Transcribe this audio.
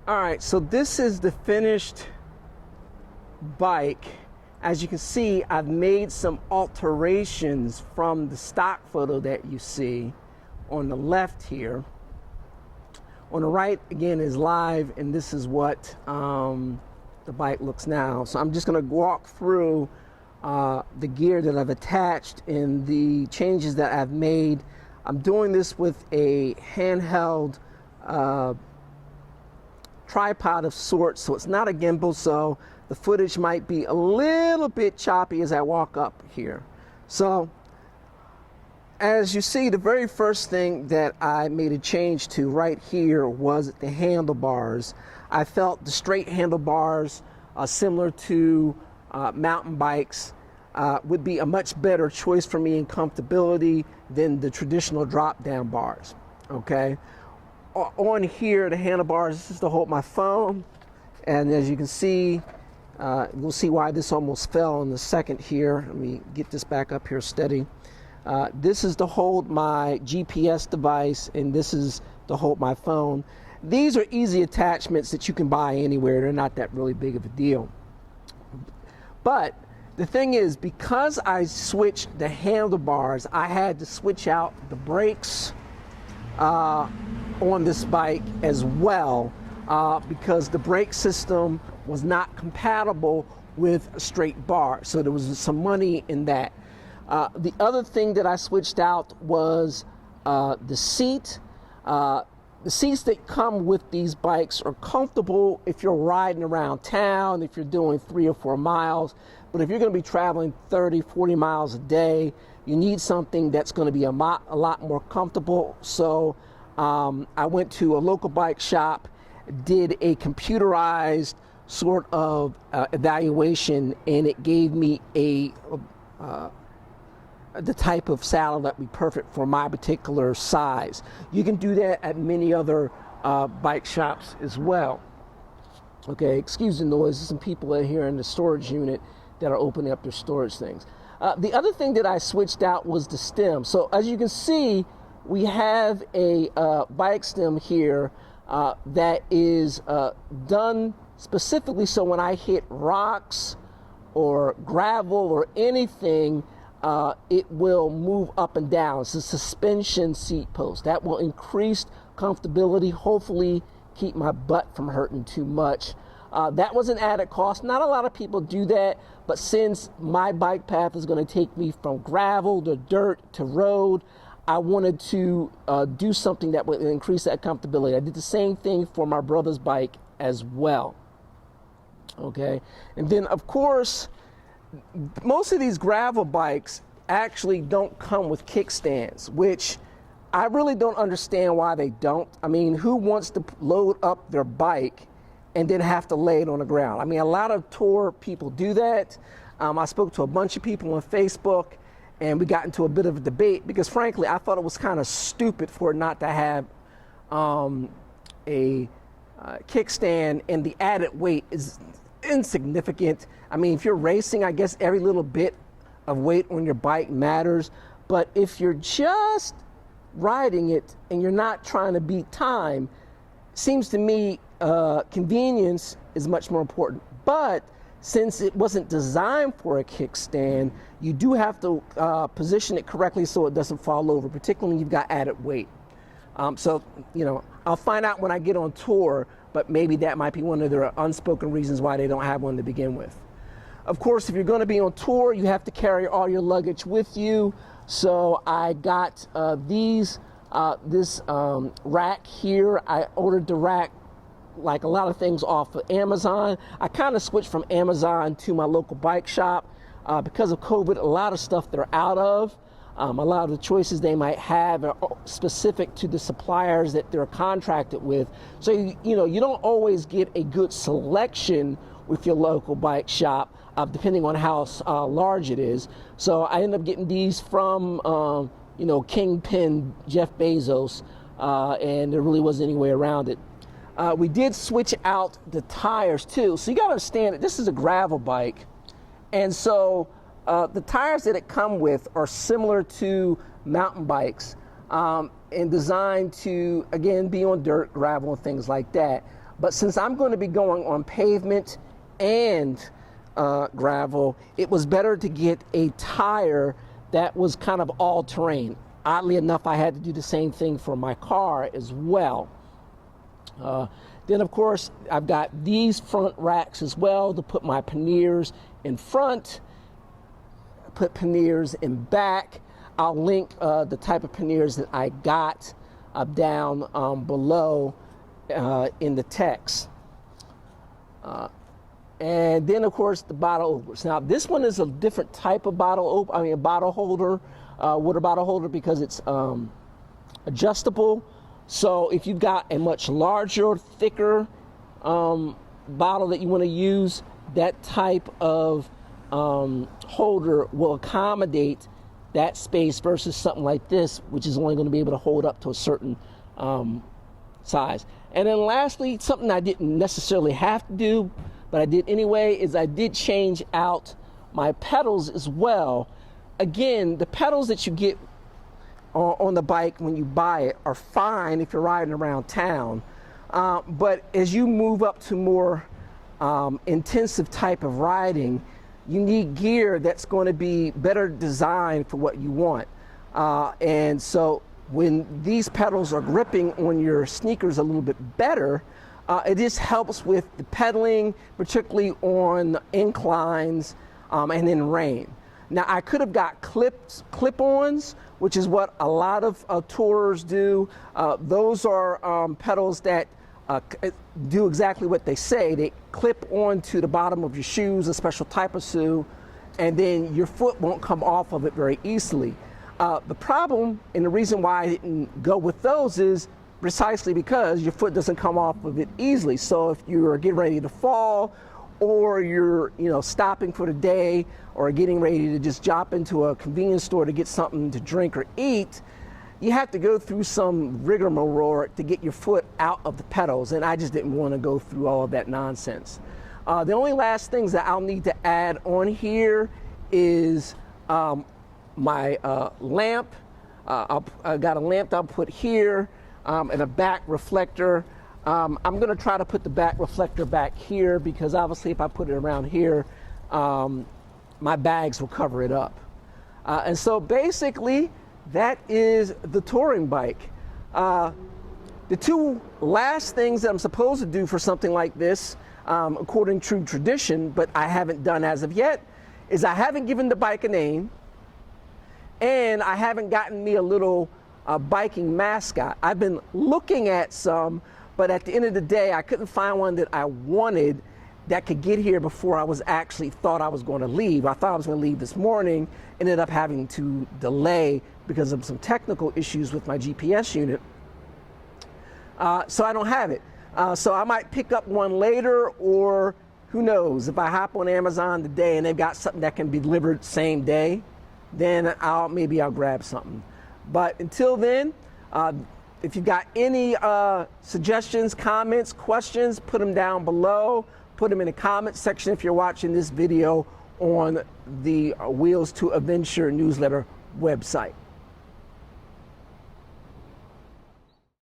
All right, so this is the finished bike. As you can see, I've made some alterations from the stock photo that you see on the left here. On the right, again, is live, and this is what the bike looks now. So I'm just gonna walk through the gear that I've attached and the changes that I've made. I'm doing this with a handheld tripod of sorts, so it's not a gimbal, so the footage might be a little bit choppy as I walk up here. So as you see, the very first thing that I made a change to right here was the handlebars. I felt the straight handlebars, similar to mountain bikes, would be a much better choice for me in comfortability than the traditional drop-down bars, okay? On here, the handlebars, this is to hold my phone, and as you can see, we'll see why this almost fell in a second here. Let me get this back up here steady. This is to hold my GPS device, and this is to hold my phone. These are easy attachments that you can buy anywhere. They're not that really big of a deal. But the thing is, because I switched the handlebars, I had to switch out the brakes on this bike as well, because the brake system was not compatible with a straight bar. So there was some money in that. The other thing that I switched out was the seat. The seats that come with these bikes are comfortable if you're riding around town, if you're doing 3 or 4 miles. But if you're going to be traveling 30, 40 miles a day, you need something that's going to be a lot more comfortable. So I went to a local bike shop, did a computerized sort of evaluation, and it gave me the type of saddle that would be perfect for my particular size. You can do that at many other bike shops as well. Okay, excuse the noise. There's some people in here in the storage unit that are opening up their storage things. The other thing that I switched out was the stem. So as you can see, we have a bike stem here that is done specifically so when I hit rocks or gravel or anything, it will move up and down. It's a suspension seat post. That will increase comfortability, hopefully keep my butt from hurting too much. That was an added cost. Not a lot of people do that, but since my bike path is going to take me from gravel to dirt to road, I wanted to do something that would increase that comfortability. I did the same thing for my brother's bike as well. Okay, and then of course, most of these gravel bikes actually don't come with kickstands, which I really don't understand why they don't. I mean, who wants to load up their bike and then have to lay it on the ground? I mean, a lot of tour people do that. I spoke to a bunch of people on Facebook, and we got into a bit of a debate because, frankly, I thought it was kind of stupid for it not to have a kickstand, and the added weight is insignificant. I mean, if you're racing, I guess every little bit of weight on your bike matters. But if you're just riding it and you're not trying to beat time, seems to me convenience is much more important. But since it wasn't designed for a kickstand, you do have to position it correctly so it doesn't fall over, particularly when you've got added weight. So, you know, I'll find out when I get on tour, but maybe that might be one of their unspoken reasons why they don't have one to begin with. Of course, if you're going to be on tour, you have to carry all your luggage with you. So I got this rack here. I ordered the rack, like a lot of things, off of Amazon. I kind of switched from Amazon to my local bike shop. Because of COVID, a lot of stuff they're out of. A lot of the choices they might have are specific to the suppliers that they're contracted with. So, you know, you don't always get a good selection with your local bike shop, depending on how large it is. So I ended up getting these from, you know, Kingpin Jeff Bezos, and there really wasn't any way around it. We did switch out the tires too. So you gotta understand that this is a gravel bike. And so the tires that it come with are similar to mountain bikes and designed to, again, be on dirt, gravel, and things like that. But since I'm going to be going on pavement and gravel, it was better to get a tire that was kind of all terrain. Oddly enough, I had to do the same thing for my car as well. Then of course, I've got these front racks as well to put my panniers in front, put panniers in back. I'll link the type of panniers that I got down below in the text. And then of course the bottle openers. Now this one is a different type of bottle holder, water bottle holder, because it's adjustable. So if you've got a much larger, thicker bottle that you want to use, that type of holder will accommodate that space versus something like this, which is only going to be able to hold up to a certain size. And then lastly, something I didn't necessarily have to do, but I did anyway, is I did change out my pedals as well. Again, the pedals that you get on the bike when you buy it are fine if you're riding around town, but as you move up to more intensive type of riding, you need gear that's going to be better designed for what you want. And so when these pedals are gripping on your sneakers a little bit better, it just helps with the pedaling, particularly on inclines and in rain. Now I could have got clip-ons, which is what a lot of tourers do. Those are pedals that do exactly what they say. They clip onto the bottom of your shoes, a special type of shoe, and then your foot won't come off of it very easily. The problem, and the reason why I didn't go with those, is precisely because your foot doesn't come off of it easily. So if you're getting ready to fall, or you're stopping for the day, or getting ready to just drop into a convenience store to get something to drink or eat, you have to go through some rigmarole to get your foot out of the pedals, and I just didn't want to go through all of that nonsense. The only last things that I'll need to add on here is my lamp. I got a lamp that I'll put here, and a back reflector. I'm going to try to put the back reflector back here, because obviously if I put it around here, my bags will cover it up. And so basically, that is the touring bike. The two last things that I'm supposed to do for something like this, according to tradition, but I haven't done as of yet, is I haven't given the bike a name, and I haven't gotten me a little biking mascot. I've been looking at some, but at the end of the day, I couldn't find one that I wanted that could get here before I was actually thought I was going to leave. I thought I was going to leave this morning, ended up having to delay because of some technical issues with my GPS unit. So I don't have it. So I might pick up one later, or who knows, if I hop on Amazon today and they've got something that can be delivered same day, then maybe I'll grab something. But until then, if you've got any suggestions, comments, questions, put them down below. Put them in the comment section if you're watching this video on the Wheels to Adventure newsletter website.